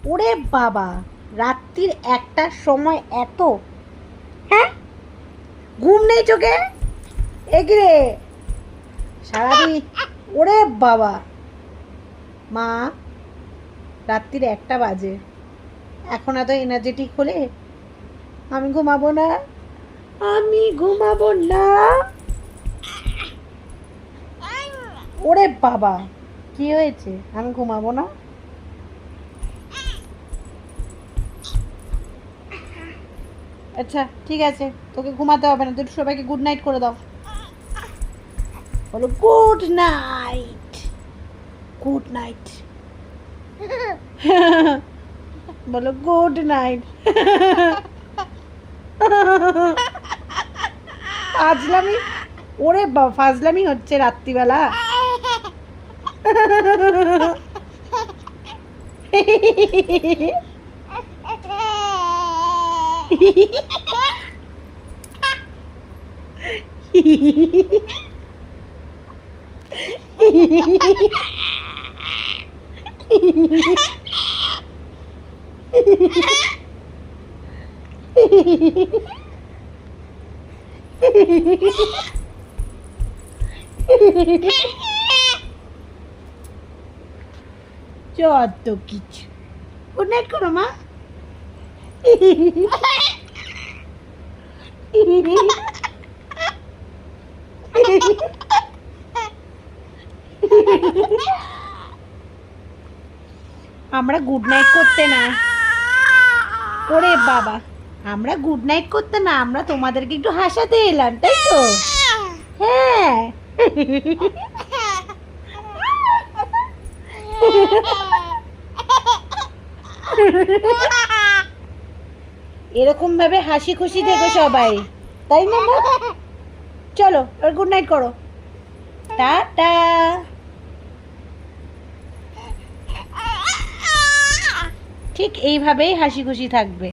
ওরে বাবা, রাত্রির 1টার সময় এত, হ্যাঁ ঘুম নেই চোখে? এগিরে সারাদিন। ওরে বাবা, মা রাত্রির 1টা বাজে, এখন এত এনার্জেটিক হলে? আমি ঘুমাবো না, আমি ঘুমাবো না। ওরে বাবা, কি হয়েছে? আমি ঘুমাবো না? আচ্ছা ঠিক আছে, তোকে ঘুমাতে হবে না, তুই সবাইকে গুড নাইট করে দাও। বলো গুড নাইট, গুড নাইট। বলো গুড নাইট। ফাজলামি, ওরে বাবা ফাজলামি হচ্ছে রাত্রিবেলা। যত কিছু। গুড নাইট করো মা। আমরা গুড নাইট করতে না, ওরে বাবা, আমরা গুড নাইট করতে না, আমরা তোমাদেরকে একটু হাসাতে এলাম, তাই তো? হ্যাঁ। এরকম ভাবে হাসি খুশি থেকো সবাই, তাই না? চলো আর গুড নাইট করো, টাটা। ঠিক এইভাবেই হাসি খুশি থাকবে।